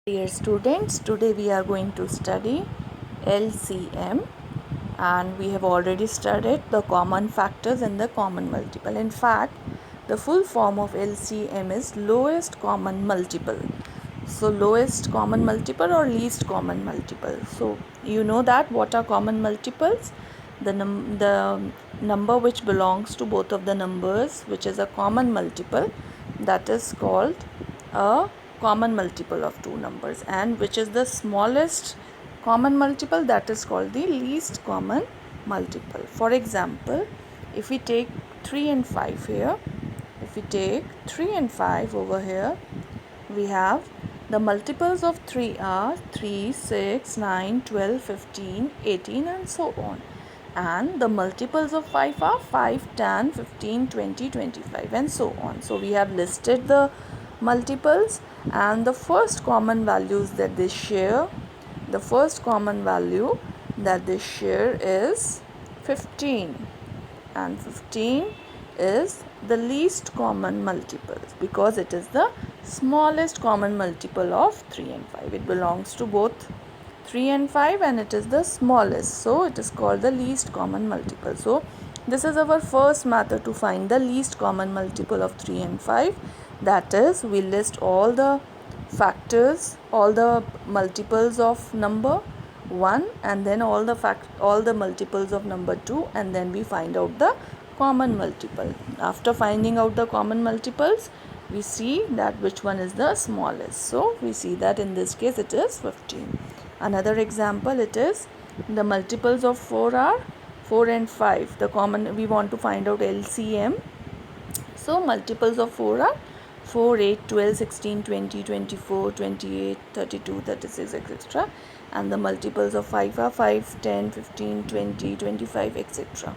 Dear students, today we are going to study LCM, and we have already studied the common factors and the common multiple. In fact, the full form of LCM is lowest common multiple. So lowest common multiple or least common multiple. So you know that what are common multiples? The number which belongs to both of the numbers, which is a common multiple, that is called a common multiple of two numbers, and which is the smallest common multiple, that is called the least common multiple. For example, if we take 3 and 5 here, if we take 3 and 5 over here, we have the multiples of 3 are 3, 6, 9, 12, 15, 18 and so on. And the multiples of 5 are 5, 10, 15, 20, 25 and so on. So we have listed the multiples, and the first common values that they share, the first common value that they share is 15, and 15 is the least common multiple because it is the smallest common multiple of 3 and 5. It belongs to both 3 and 5 and it is the smallest, so it is called the least common multiple. So this is our first method to find the least common multiple of 3 and 5. That is, we list all the factors, all the multiples of number 1, and then all the multiples of number 2, and then we find out the common multiple. After finding out the common multiples, we see that which one is the smallest. So we see that in this case it is 15. Another example, it is the multiples of 4 are 4 and 5. The common, we want to find out LCM. So multiples of 4 are 4, 8, 12, 16, 20, 24, 28, 32, 36, etc. And the multiples of 5 are 5, 10, 15, 20, 25, etc.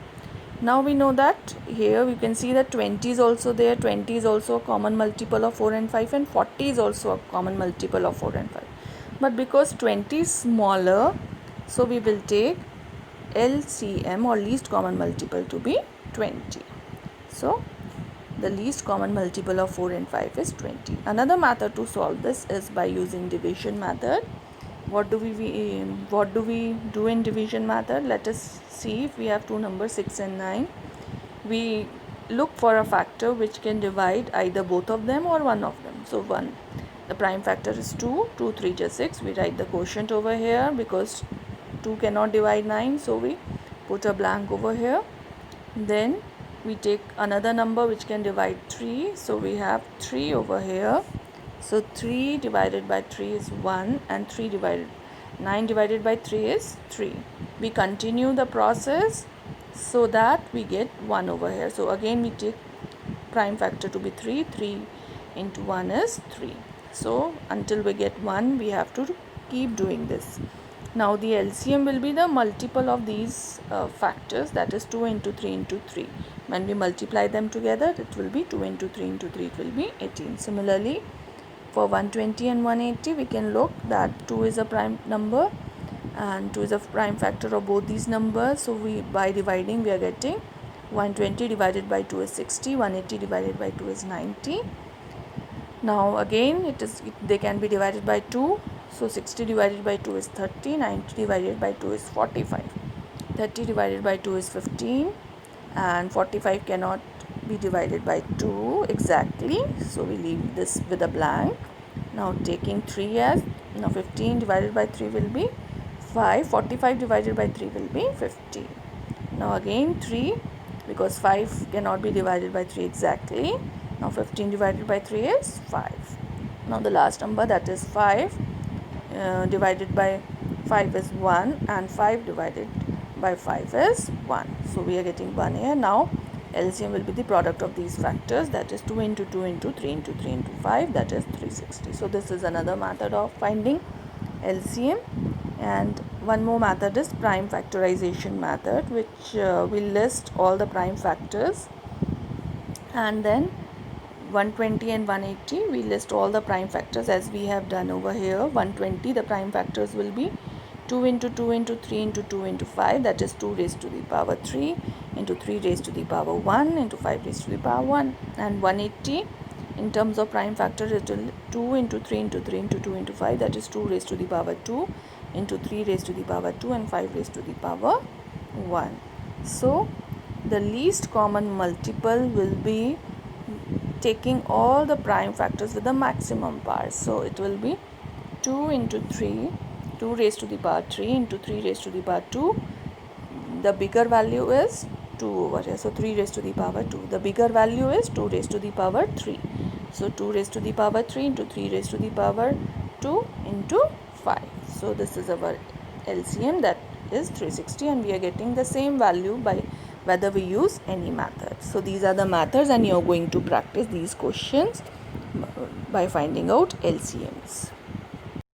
Now we know that here we can see that 20 is also there. 20 is also a common multiple of 4 and 5, and 40 is also a common multiple of 4 and 5. But because 20 is smaller, so we will take LCM or least common multiple to be 20. So the least common multiple of 4 and 5 is 20. Another method to solve this is by using division method. What do we do in division method? Let us see. If we have two numbers 6 and 9, we look for a factor which can divide either both of them or one of them. So the prime factor is 2, 2 3 is 6. We write the quotient over here because 2 cannot divide 9, so we put a blank over here. Then we take another number which can divide 3, so we have 3 over here. So 3 divided by 3 is 1, and 9 divided by 3 is 3. We continue the process so that we get 1 over here. So again we take prime factor to be 3. 3 into 1 is 3. So until we get 1, we have to keep doing this. Now the LCM will be the multiple of these factors, that is 2 into 3 into 3. When we multiply them together, it will be 2 into 3 into 3, it will be 18. Similarly, for 120 and 180, we can look that 2 is a prime number and 2 is a prime factor of both these numbers. So by dividing, we are getting 120 divided by 2 is 60, 180 divided by 2 is 90. Now again they can be divided by 2. So 60 divided by 2 is 30, 90 divided by 2 is 45, 30 divided by 2 is 15, and 45 cannot be divided by 2 exactly, so we leave this with a blank. Now taking 3 as, now 15 divided by 3 will be 5, 45 divided by 3 will be 15. Now again 3, because 5 cannot be divided by 3 exactly. Now 15 divided by 3 is 5. Now the last number, that is 5 divided by 5 is 1, and 5 divided by 5 is 1. So we are getting 1 here. Now LCM will be the product of these factors, that is 2 into 2 into 3 into 3 into 5, that is 360. So this is another method of finding LCM. And one more method is prime factorization method, which will list all the prime factors, and then 120 and 180 we list all the prime factors as we have done over here. 120, the prime factors will be 2 into 2 into 3 into 2 into 5, that is 2 raised to the power 3 into 3 raised to the power 1 into 5 raised to the power 1. And 180 In terms of prime factor, it will 2 into 3 into 3 into 2 into 5, that is 2 raised to the power 2 into 3 raised to the power 2 and 5 raised to the power 1. So the least common multiple will be taking all the prime factors with the maximum power. So it will be 2 into 3, 2 raised to the power 3 into 3 raised to the power 2. The bigger value is 2 over here. So 3 raised to the power 2. The bigger value is 2 raised to the power 3. So 2 raised to the power 3 into 3 raised to the power 2 into 5. So this is our LCM, that is 360, and we are getting the same value by whether we use any method. So these are the methods, and you are going to practice these questions by finding out LCMs.